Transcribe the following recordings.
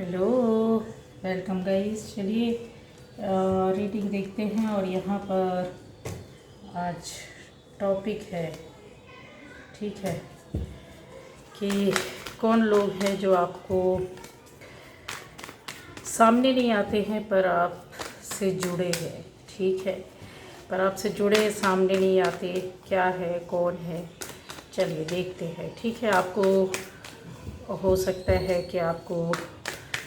Hello, welcome guys. चलिए reading देखते हैं। और यहाँ पर आज टॉपिक है, ठीक है, कि कौन लोग हैं जो आपको सामने नहीं आते हैं पर आपसे जुड़े हैं, ठीक है, पर आपसे जुड़े सामने नहीं आते। क्या है, कौन है, चलिए देखते हैं, ठीक है। आपको हो सकता है कि आपको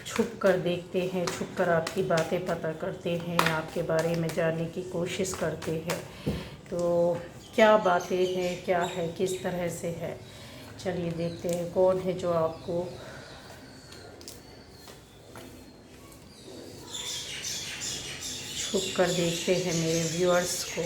छुप कर देखते हैं, छुप कर आपकी बातें पता करते हैं, आपके बारे में जानने की कोशिश करते हैं। तो क्या बातें हैं, क्या है, किस तरह से है, चलिए देखते हैं कौन है जो आपको छुप कर देखते हैं मेरे व्यूअर्स को।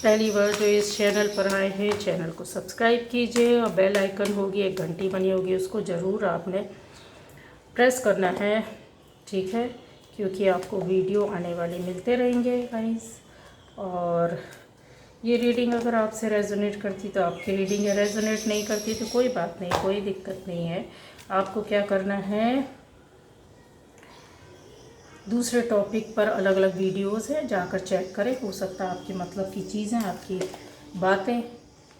पहली बार जो इस चैनल पर आए हैं, चैनल को सब्सक्राइब कीजिए और बेल आइकन होगी, एक घंटी बनी होगी, उसको ज़रूर आपने प्रेस करना है, ठीक है, क्योंकि आपको वीडियो आने वाले मिलते रहेंगे गाइस। और ये रीडिंग अगर आपसे रेजोनेट करती तो आपकी रीडिंग है, रेजोनेट नहीं करती तो कोई बात नहीं, कोई दिक्कत नहीं है। आपको क्या करना है, दूसरे टॉपिक पर अलग अलग वीडियोस हैं, जाकर चेक करें। हो सकता है आपकी मतलब की चीज़ें, आपकी बातें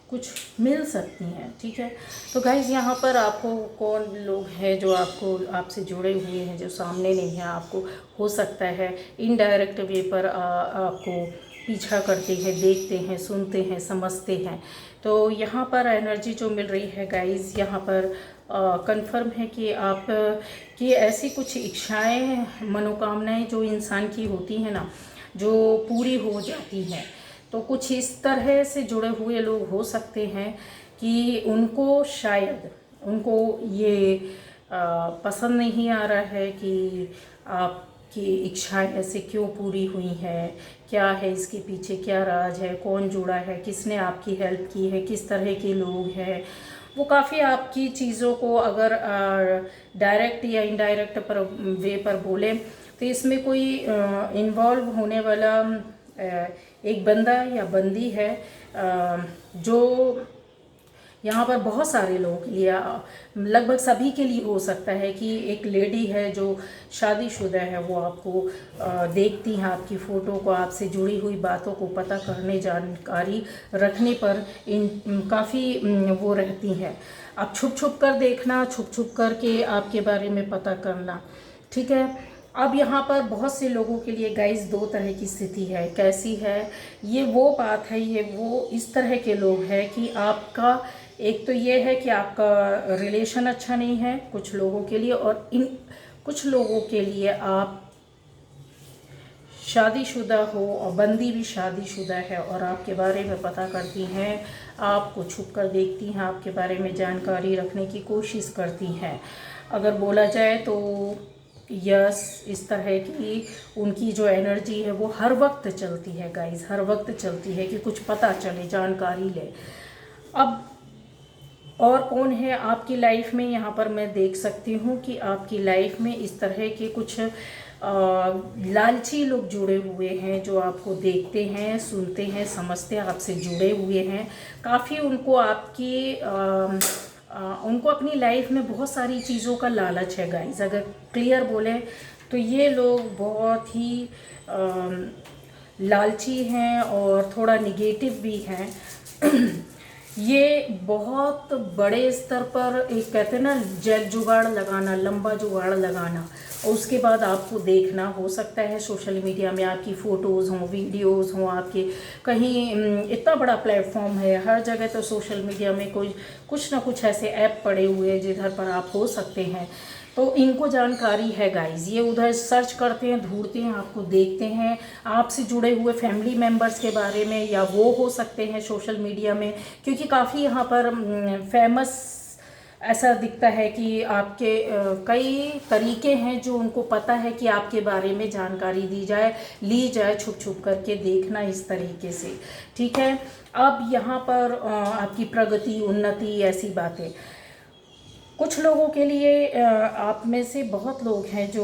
कुछ मिल सकती हैं, ठीक है। तो गाइज़ यहाँ पर आपको कौन लोग हैं जो आपको आपसे जुड़े हुए हैं, जो सामने नहीं है, आपको हो सकता है इनडायरेक्ट वे पर आपको पीछा करते हैं, देखते हैं, सुनते हैं, समझते हैं। तो यहाँ पर एनर्जी जो मिल रही है गाइज़, यहाँ पर कंफर्म है कि आप कि ऐसी कुछ इच्छाएं, मनोकामनाएं जो इंसान की होती हैं ना, जो पूरी हो जाती हैं। तो कुछ इस तरह से जुड़े हुए लोग हो सकते हैं कि उनको शायद उनको ये पसंद नहीं आ रहा है कि आपकी इच्छाएं ऐसे क्यों पूरी हुई हैं, क्या है इसके पीछे, क्या राज है, कौन जुड़ा है, किसने आपकी हेल्प की है, किस तरह के लोग हैं। वो काफ़ी आपकी चीज़ों को अगर डायरेक्ट या इनडायरेक्ट पर वे पर बोले तो इसमें कोई इन्वॉल्व होने वाला एक बंदा या बंदी है, जो यहाँ पर बहुत सारे लोगों के लिए, लगभग सभी के लिए हो सकता है कि एक लेडी है जो शादीशुदा है, वो आपको देखती हैं, आपकी फ़ोटो को, आपसे जुड़ी हुई बातों को पता करने, जानकारी रखने पर इन काफ़ी वो रहती हैं। आप छुप छुप कर देखना, छुप छुप कर के आपके बारे में पता करना, ठीक है। अब यहाँ पर बहुत से लोगों के लिए गाइस दो तरह की स्थिति है। कैसी है ये, वो बात है, ये वो इस तरह के लोग हैं कि आपका एक तो ये है कि आपका रिलेशन अच्छा नहीं है कुछ लोगों के लिए, और इन कुछ लोगों के लिए आप शादीशुदा हो और बंदी भी शादीशुदा है और आपके बारे में पता करती हैं, आपको छुप कर देखती हैं, आपके बारे में जानकारी रखने की कोशिश करती हैं। अगर बोला जाए तो यस, इस तरह की उनकी जो एनर्जी है वो हर वक्त चलती है गाइस, हर वक्त चलती है कि कुछ पता चले, जानकारी ले। अब और कौन है आपकी लाइफ में, यहाँ पर मैं देख सकती हूँ कि आपकी लाइफ में इस तरह के कुछ लालची लोग जुड़े हुए हैं, जो आपको देखते हैं, सुनते हैं, समझते हैं, आपसे जुड़े हुए हैं। काफ़ी उनको उनको अपनी लाइफ में बहुत सारी चीज़ों का लालच है गाइस। अगर क्लियर बोले तो ये लोग बहुत ही लालची हैं और थोड़ा निगेटिव भी हैं। ये बहुत बड़े स्तर पर, एक कहते हैं ना जग जुगाड़ लगाना, लंबा जुगाड़ लगाना, और उसके बाद आपको देखना हो सकता है सोशल मीडिया में आपकी फ़ोटोज़ हों, वीडियोज़ हों आपके, कहीं इतना बड़ा प्लेटफॉर्म है, हर जगह तो सोशल मीडिया में कोई कुछ ना कुछ ऐसे ऐप पड़े हुए हैं जिधर पर आप हो सकते हैं। तो इनको जानकारी है गाइस, ये उधर सर्च करते हैं, ढूंढते हैं, आपको देखते हैं, आपसे जुड़े हुए फैमिली मेम्बर्स के बारे में, या वो हो सकते हैं सोशल मीडिया में, क्योंकि काफ़ी यहाँ पर फेमस ऐसा दिखता है कि आपके कई तरीके हैं जो उनको पता है कि आपके बारे में जानकारी ली जाए छुप छुप करके देखना इस तरीके से, ठीक है। अब यहाँ पर आपकी प्रगति, उन्नति, ऐसी बातें कुछ लोगों के लिए, आप में से बहुत लोग हैं जो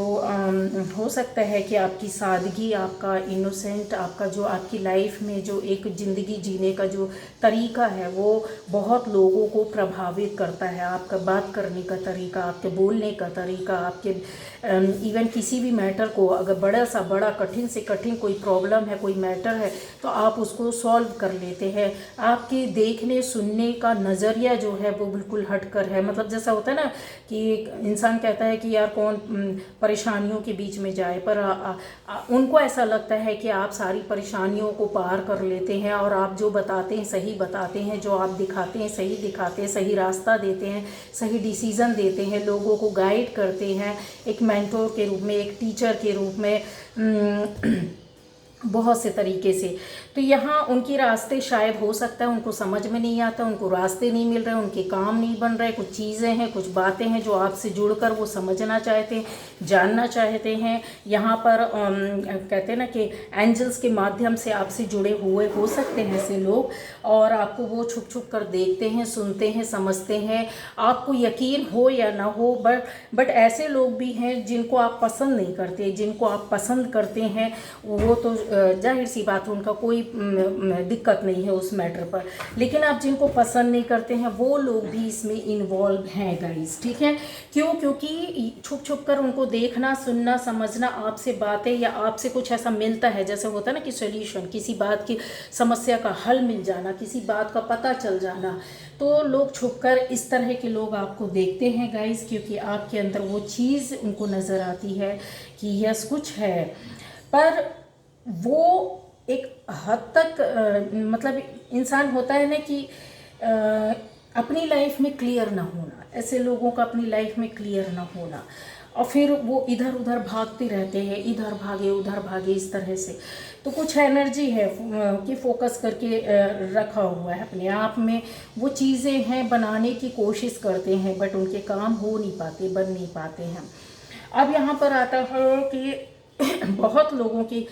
हो सकता है कि आपकी सादगी, आपका इनोसेंट, आपका जो आपकी लाइफ में जो एक ज़िंदगी जीने का जो तरीका है वो बहुत लोगों को प्रभावित करता है। आपका बात करने का तरीका, आपके बोलने का तरीका, आपके इवन किसी भी मैटर को, अगर बड़ा सा बड़ा, कठिन से कठिन कोई प्रॉब्लम है, कोई मैटर है, तो आप उसको सॉल्व कर लेते हैं। आपके देखने सुनने का नज़रिया जो है वो बिल्कुल हटकर है। मतलब जैसा होता है ना कि इंसान कहता है कि यार कौन परेशानियों के बीच में जाए, पर उनको ऐसा लगता है कि आप सारी परेशानियों को पार कर लेते हैं, और आप जो बताते हैं सही बताते हैं, जो आप दिखाते हैं सही दिखाते हैं, सही रास्ता देते हैं, सही डिसीज़न देते हैं, लोगों को गाइड करते हैं एक मेंटोर के रूप में, एक टीचर के रूप में, बहुत से तरीके से। तो यहाँ उनके रास्ते शायद हो सकता है उनको समझ में नहीं आता, उनको रास्ते नहीं मिल रहे, उनके काम नहीं बन रहे, कुछ चीज़ें हैं, कुछ बातें हैं जो आपसे जुड़कर वो समझना चाहते हैं, जानना चाहते हैं। यहाँ पर कहते हैं ना कि एंजल्स के माध्यम से आपसे जुड़े हुए हो सकते हैं ऐसे लोग, और आपको वो छुप छुप कर देखते हैं, सुनते हैं, समझते हैं, आपको यकीन हो या ना हो, बट ऐसे लोग भी हैं जिनको आप पसंद नहीं करते, जिनको आप पसंद करते हैं वो तो जाहिर सी बात है उनका कोई दिक्कत नहीं है उस मैटर पर, लेकिन आप जिनको पसंद नहीं करते हैं वो लोग भी इसमें इन्वॉल्व हैं गाइस, ठीक है। क्यों? क्योंकि छुप छुप कर उनको देखना, सुनना, समझना, आपसे बातें या आपसे कुछ ऐसा मिलता है, जैसे होता है ना कि सॉल्यूशन, किसी बात की समस्या का हल मिल जाना, किसी बात का पता चल जाना, तो लोग छुपकर इस तरह के लोग आपको देखते हैं गाइस, क्योंकि आपके अंदर वो चीज़ उनको नज़र आती है कि यस कुछ है। पर वो एक हद तक मतलब इंसान होता है ना कि अपनी लाइफ में क्लियर ना होना, ऐसे लोगों का अपनी लाइफ में क्लियर ना होना, और फिर वो इधर उधर भागते रहते हैं, इधर भागे उधर भागे इस तरह से। तो कुछ एनर्जी है कि फोकस करके रखा हुआ है अपने आप में, वो चीज़ें हैं बनाने की कोशिश करते हैं, बट उनके काम हो नहीं पाते, बन नहीं पाते हैं। अब यहाँ पर आता है कि बहुत लोगों की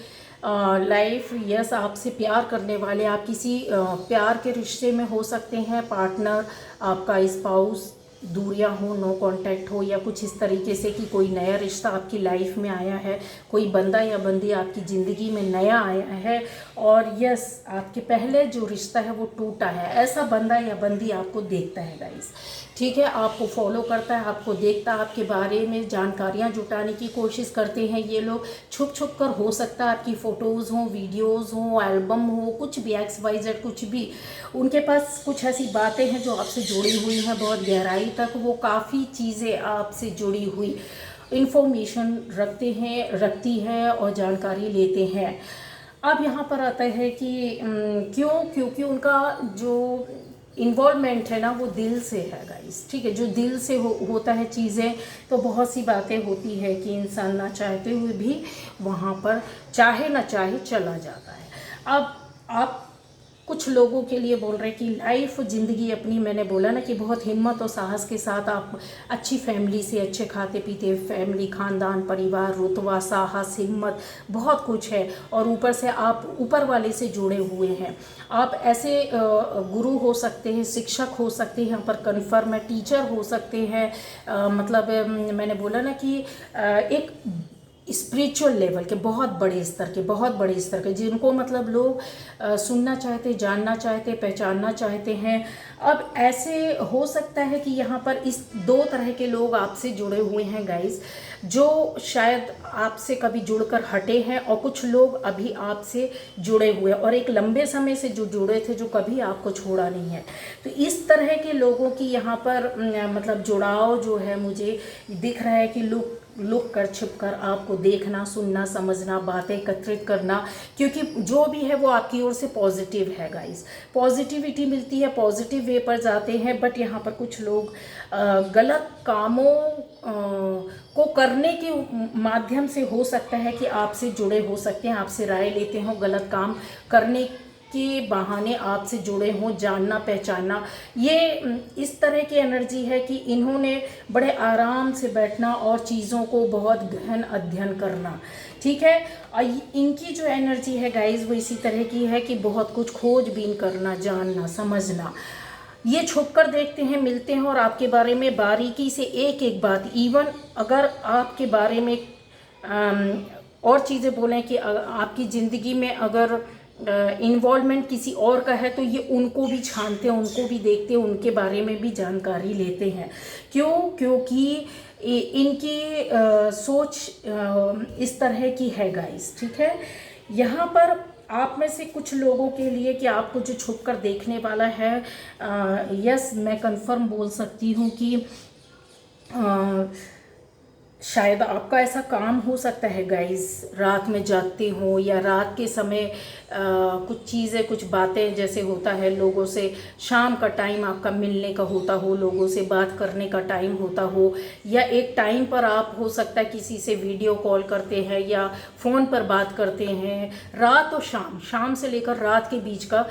लाइफ, यस आपसे प्यार करने वाले, आप किसी प्यार के रिश्ते में हो सकते हैं, पार्टनर, आपका स्पाउस, दूरियां हो, नो कांटेक्ट हो, या कुछ इस तरीके से कि कोई नया रिश्ता आपकी लाइफ में आया है, कोई बंदा या बंदी आपकी ज़िंदगी में नया आया है, और यस आपके पहले जो रिश्ता है वो टूटा है, ऐसा बंदा या बंदी आपको देखता है गाइस, ठीक है, आपको फॉलो करता है, आपको देखता है, आपके बारे में जानकारियां जुटाने की कोशिश करते हैं ये लोग छुप छुप कर। हो सकता है आपकी फ़ोटोज़ हों, वीडियोज़ हों, एल्बम हो, कुछ भी XYZ कुछ भी, उनके पास कुछ ऐसी बातें हैं जो आपसे जुड़ी हुई हैं बहुत गहराई तक, वो काफ़ी चीज़ें आपसे जुड़ी हुई इंफॉर्मेशन रखती है और जानकारी लेते हैं। अब यहाँ पर आता है कि क्योंकि उनका जो इन्वॉल्वमेंट है ना वो दिल से है गाइस, ठीक है, जो दिल से होता है चीज़ें, तो बहुत सी बातें होती है कि इंसान ना चाहते हुए भी वहाँ पर चाहे ना चाहे चला जाता है। अब आप कुछ लोगों के लिए बोल रहे हैं कि लाइफ, ज़िंदगी अपनी, मैंने बोला ना कि बहुत हिम्मत और साहस के साथ आप अच्छी फैमिली से, अच्छे खाते पीते फैमिली, ख़ानदान, परिवार, रुतबा, साहस, हिम्मत, बहुत कुछ है, और ऊपर से आप ऊपर वाले से जुड़े हुए हैं। आप ऐसे गुरु हो सकते हैं, शिक्षक हो सकते हैं, यहाँ पर कन्फर्म है, टीचर हो सकते हैं, मतलब मैंने बोला ना कि एक स्पिरिचुअल लेवल के बहुत बड़े स्तर के जिनको मतलब लोग सुनना चाहते, जानना चाहते, पहचानना चाहते हैं। अब ऐसे हो सकता है कि यहाँ पर इस दो तरह के लोग आपसे जुड़े हुए हैं गाइस, जो शायद आपसे कभी जुड़कर हटे हैं, और कुछ लोग अभी आपसे जुड़े हुए, और एक लंबे समय से जो जुड़े थे, जो कभी आपको छोड़ा नहीं है। तो इस तरह के लोगों की यहाँ पर मतलब जुड़ाव जो है मुझे दिख रहा है कि लोग लुक कर छिप कर आपको देखना, सुनना, समझना, बातें एकत्रित करना, क्योंकि जो भी है वो आपकी ओर से पॉजिटिव है गाइस। पॉजिटिविटी मिलती है, पॉजिटिव वे पर जाते हैं। बट यहाँ पर कुछ लोग गलत कामों को करने के माध्यम से हो सकता है कि आपसे जुड़े हो सकते हैं, आपसे राय लेते हों, गलत काम करने के बहाने आपसे जुड़े हों, जानना पहचानना। ये इस तरह की एनर्जी है कि इन्होंने बड़े आराम से बैठना और चीज़ों को बहुत गहन अध्ययन करना, ठीक है। और इनकी जो एनर्जी है गाइस वो इसी तरह की है कि बहुत कुछ खोजबीन करना, जानना, समझना। ये छुप कर देखते हैं, मिलते हैं और आपके बारे में बारीकी से एक एक बात, इवन अगर आपके बारे में और चीज़ें बोलें कि आपकी ज़िंदगी में अगर इन्वॉल्वमेंट किसी और का है तो ये उनको भी छानते हैं, उनको भी देखते हैं, उनके बारे में भी जानकारी लेते हैं। क्यों? क्योंकि इनकी सोच इस तरह की है गाइस, ठीक है। यहाँ पर आप में से कुछ लोगों के लिए कि आपको जो छुप कर देखने वाला है, यस मैं कंफर्म बोल सकती हूँ कि शायद आपका ऐसा काम हो सकता है गाइस, रात में जागते हो या रात के समय कुछ चीज़ें, कुछ बातें, जैसे होता है लोगों से शाम का टाइम आपका मिलने का होता हो, लोगों से बात करने का टाइम होता हो, या एक टाइम पर आप हो सकता है किसी से वीडियो कॉल करते हैं या फ़ोन पर बात करते हैं। रात और शाम से लेकर रात के बीच का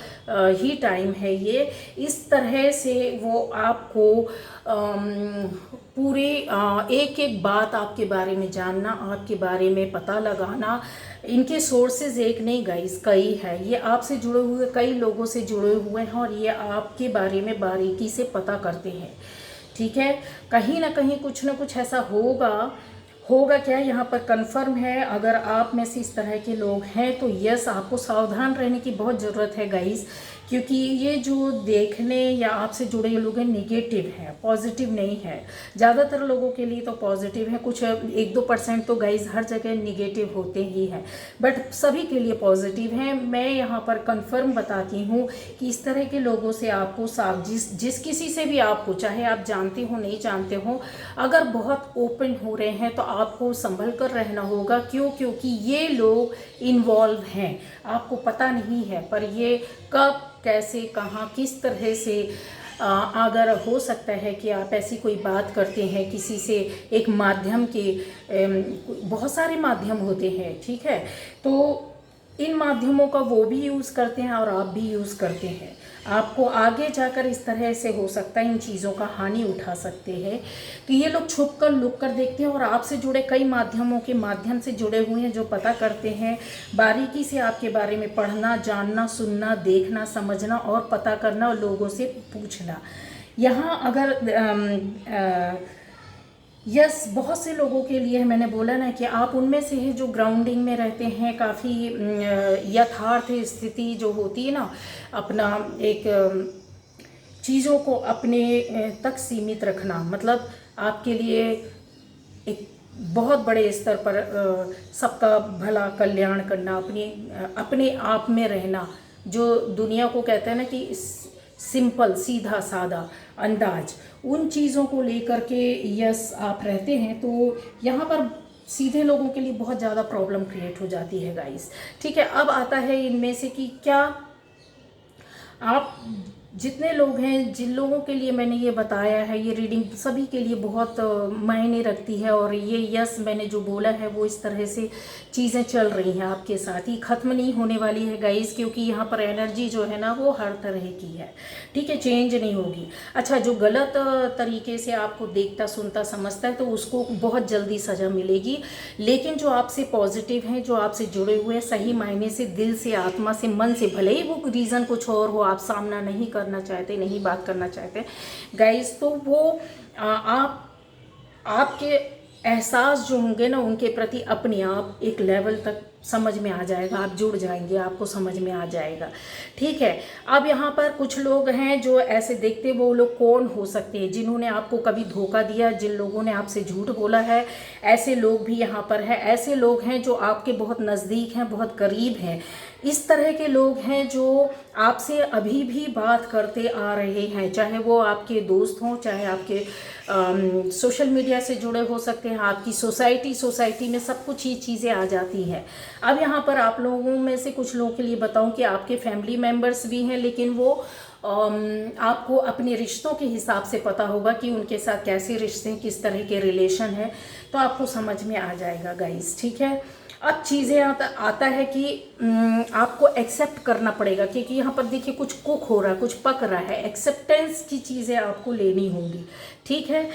ही टाइम है ये। इस तरह से वो आपको पूरी एक एक बात आपके बारे में जानना, आपके बारे में पता लगाना। इनके सोर्सेज एक नहीं गाइस, कई है। ये आपसे जुड़े हुए कई लोगों से जुड़े हुए हैं और ये आपके बारे में बारीकी से पता करते हैं, ठीक है। कहीं ना कहीं कुछ ना कुछ ऐसा होगा क्या, यहाँ पर कंफर्म है। अगर आप में से इस तरह के लोग हैं तो यस, आपको सावधान रहने की बहुत ज़रूरत है गाइस, क्योंकि ये जो देखने या आपसे जुड़े लोग हैं नेगेटिव हैं, पॉजिटिव नहीं है। ज़्यादातर लोगों के लिए तो पॉजिटिव है, कुछ 1-2% तो गाइस हर जगह नेगेटिव होते ही हैं, बट सभी के लिए पॉजिटिव हैं। मैं यहाँ पर कंफर्म बताती हूँ कि इस तरह के लोगों से आपको जिस किसी से भी आपको, चाहे आप जानते हो नहीं जानते हो, अगर बहुत ओपन हो रहे हैं तो आपको संभल कर रहना होगा। क्यों? क्योंकि ये लोग इन्वॉल्व हैं, आपको पता नहीं है, पर ये कब, कैसे, कहाँ, किस तरह से अगर हो सकता है कि आप ऐसी कोई बात करते हैं किसी से, एक माध्यम के बहुत सारे माध्यम होते हैं, ठीक है, तो इन माध्यमों का वो भी यूज़ करते हैं और आप भी यूज़ करते हैं। आपको आगे जाकर इस तरह से हो सकता है इन चीज़ों का हानि उठा सकते हैं कि ये लोग छुप कर लुक कर देखते हैं और आपसे जुड़े कई माध्यमों के माध्यम से जुड़े हुए हैं, जो पता करते हैं, बारीकी से आपके बारे में पढ़ना, जानना, सुनना, देखना, समझना और पता करना और लोगों से पूछना। यहाँ अगर यस, बहुत से लोगों के लिए मैंने बोला ना कि आप उनमें से हैं जो ग्राउंडिंग में रहते हैं, काफ़ी यथार्थ स्थिति जो होती है ना, अपना एक चीज़ों को अपने तक सीमित रखना, मतलब आपके लिए एक बहुत बड़े स्तर पर सबका भला कल्याण करना, अपने आप में रहना, जो दुनिया को कहते हैं ना कि सिंपल, सीधा साधा अंदाज, उन चीज़ों को लेकर के यस आप रहते हैं, तो यहाँ पर सीधे लोगों के लिए बहुत ज़्यादा प्रॉब्लम क्रिएट हो जाती है गाइस, ठीक है। अब आता है इनमें से कि क्या आप जितने लोग हैं, जिन लोगों के लिए मैंने ये बताया है, ये रीडिंग सभी के लिए बहुत मायने रखती है। और ये यस मैंने जो बोला है वो इस तरह से चीज़ें चल रही हैं आपके साथ, ही ख़त्म नहीं होने वाली है गाइस, क्योंकि यहाँ पर एनर्जी जो है ना वो हर तरह की है, ठीक है, चेंज नहीं होगी। अच्छा, जो गलत तरीके से आपको देखता, सुनता, समझता है तो उसको बहुत जल्दी सज़ा मिलेगी, लेकिन जो आपसे पॉजिटिव हैं, जो आपसे जुड़े हुए हैं, सही मायने से दिल से, आत्मा से, मन से, भले ही वो रीज़न कुछ और हो, आप सामना नहीं करना चाहते, नहीं बात करना चाहते गाइस, तो वो आपके एहसास जो होंगे ना उनके प्रति अपने आप एक लेवल तक समझ में आ जाएगा, आप जुड़ जाएंगे, आपको समझ में आ जाएगा, ठीक है। अब यहाँ पर कुछ लोग हैं जो ऐसे देखते, वो लोग कौन हो सकते हैं? जिन्होंने आपको कभी धोखा दिया, जिन लोगों ने आपसे झूठ बोला है, ऐसे लोग भी यहाँ पर हैं। ऐसे लोग हैं जो आपके बहुत नज़दीक हैं, बहुत करीब हैं, इस तरह के लोग हैं जो आपसे अभी भी बात करते आ रहे हैं, चाहे वो आपके दोस्त हों, चाहे आपके सोशल मीडिया से जुड़े हो सकते हैं, आपकी सोसाइटी में सब कुछ ये चीज़ें आ जाती हैं। अब यहाँ पर आप लोगों में से कुछ लोगों के लिए बताऊं कि आपके फैमिली मेम्बर्स भी हैं, लेकिन वो आपको अपने रिश्तों के हिसाब से पता होगा कि उनके साथ कैसे रिश्ते हैं, किस तरह के रिलेशन है, तो आपको समझ में आ जाएगा गाइस, ठीक है। अब चीज़ें आता है कि आपको एक्सेप्ट करना पड़ेगा, क्योंकि यहाँ पर देखिए कुछ कुक हो रहा है, कुछ पक रहा है, एक्सेप्टेंस की चीज़ें आपको लेनी होंगी, ठीक है।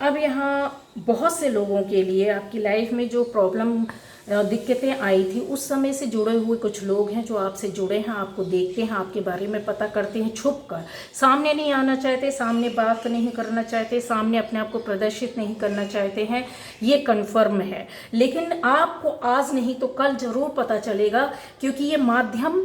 अब यहाँ बहुत से लोगों के लिए आपकी लाइफ में जो प्रॉब्लम दिक्कतें आई थी उस समय से जुड़े हुए कुछ लोग हैं जो आपसे जुड़े हैं, आपको देखते हैं, आपके बारे में पता करते हैं छुप कर, सामने नहीं आना चाहते, सामने बात नहीं करना चाहते, सामने अपने आप को प्रदर्शित नहीं करना चाहते हैं, ये कन्फर्म है। लेकिन आपको आज नहीं तो कल ज़रूर पता चलेगा, क्योंकि ये माध्यम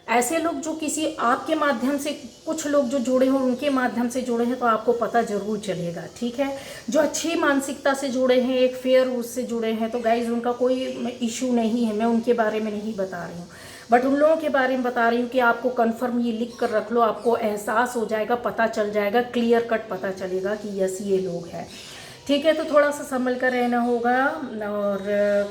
ऐसे लोग जो किसी आपके माध्यम से, कुछ लोग जो जुड़े हों उनके माध्यम से जुड़े हैं, तो आपको पता ज़रूर चलेगा, ठीक है। जो अच्छी मानसिकता से जुड़े हैं, एक फेयर उससे जुड़े हैं, तो गाइज उनका कोई इशू नहीं है, मैं उनके बारे में नहीं बता रही हूँ, बट उन लोगों के बारे में बता रही हूँ कि आपको कन्फर्म ये लिख कर रख लो, आपको एहसास हो जाएगा, पता चल जाएगा, क्लियर कट पता चलेगा कि यस ये लोग हैं, ठीक है। तो थोड़ा सा संभल कर रहना होगा। और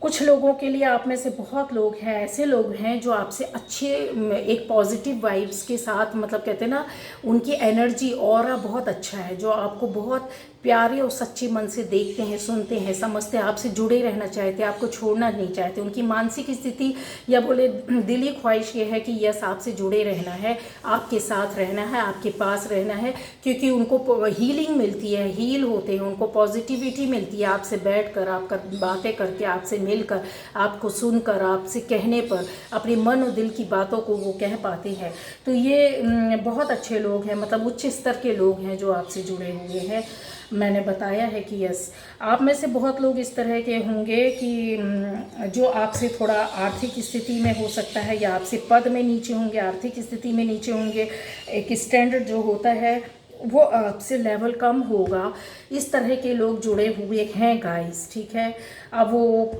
कुछ लोगों के लिए, आप में से बहुत लोग हैं, ऐसे लोग हैं जो आपसे अच्छे एक पॉजिटिव वाइब्स के साथ, मतलब कहते हैं ना, उनकी एनर्जी ऑरा बहुत अच्छा है, जो आपको बहुत प्यारे और सच्चे मन से देखते हैं, सुनते हैं, समझते हैं, आपसे जुड़े रहना चाहते हैं, आपको छोड़ना नहीं चाहते। उनकी मानसिक स्थिति या बोले दिली ख्वाहिश ये है कि यस आपसे जुड़े रहना है, आपके साथ रहना है, आपके पास रहना है, क्योंकि उनको हीलिंग मिलती है, हील होते हैं, उनको पॉजिटिविटी मिलती है आपसे बैठकर, आपका बातें करके, आपसे मिलकर, आपको सुनकर, आपसे कहने पर अपने मन और दिल की बातों को वो कह पाते हैं। तो ये बहुत अच्छे लोग हैं, मतलब उच्च स्तर के लोग हैं जो आपसे जुड़े हुए हैं। मैंने बताया है कि यस, आप में से बहुत लोग इस तरह के होंगे कि जो आपसे थोड़ा आर्थिक स्थिति में हो सकता है, या आपसे पद में नीचे होंगे, आर्थिक स्थिति में नीचे होंगे, एक स्टैंडर्ड जो होता है वो आपसे लेवल कम होगा, इस तरह के लोग जुड़े हुए हैं गाइस, ठीक है। अब वो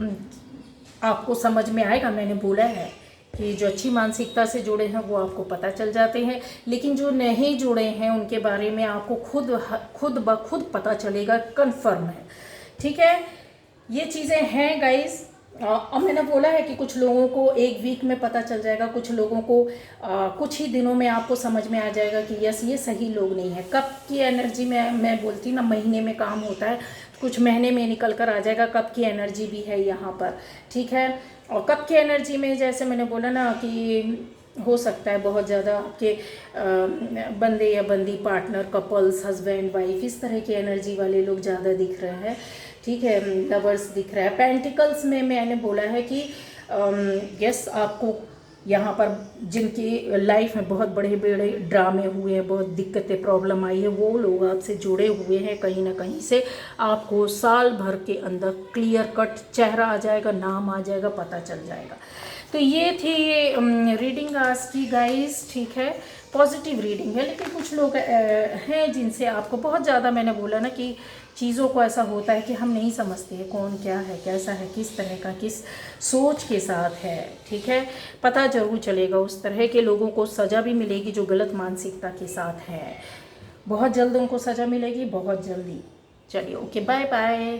आपको समझ में आएगा, मैंने बोला है कि जो अच्छी मानसिकता से जुड़े हैं वो आपको पता चल जाते हैं, लेकिन जो नहीं जुड़े हैं उनके बारे में आपको खुद ब खुद पता चलेगा, कन्फर्म है, ठीक है। ये चीज़ें हैं गाइस। अब मैंने बोला है कि कुछ लोगों को एक वीक में पता चल जाएगा, कुछ लोगों को कुछ ही दिनों में आपको समझ में आ जाएगा कि यस ये सही लोग नहीं है। कब की एनर्जी में मैं बोलती ना, महीने में काम होता है, कुछ महीने में निकल कर आ जाएगा, कब की एनर्जी भी है यहाँ पर, ठीक है। और कब की एनर्जी में जैसे मैंने बोला ना कि हो सकता है बहुत ज़्यादा आपके बंदे या बंदी, पार्टनर, कपल्स, हस्बैंड वाइफ, इस तरह की एनर्जी वाले लोग ज़्यादा दिख रहे हैं, ठीक है। लवर्स दिख रहा है। पेंटिकल्स में मैंने बोला है कि यस आपको यहाँ पर जिनकी लाइफ में बहुत बड़े बड़े ड्रामे हुए हैं, बहुत दिक्कतें प्रॉब्लम आई है, वो लोग आपसे जुड़े हुए हैं कहीं ना कहीं से। आपको साल भर के अंदर क्लियर कट चेहरा आ जाएगा, नाम आ जाएगा, पता चल जाएगा। तो ये थी रीडिंग आज की गाइस, ठीक है। पॉजिटिव रीडिंग है, लेकिन कुछ लोग हैं जिनसे आपको बहुत ज़्यादा, मैंने बोला ना कि चीज़ों को ऐसा होता है कि हम नहीं समझते हैं कौन क्या है, कैसा है, किस तरह का, किस सोच के साथ है, ठीक है। पता जरूर चलेगा। उस तरह के लोगों को सज़ा भी मिलेगी जो गलत मानसिकता के साथ है, बहुत जल्द उनको सज़ा मिलेगी, बहुत जल्दी। चलिए ओके, बाय बाय।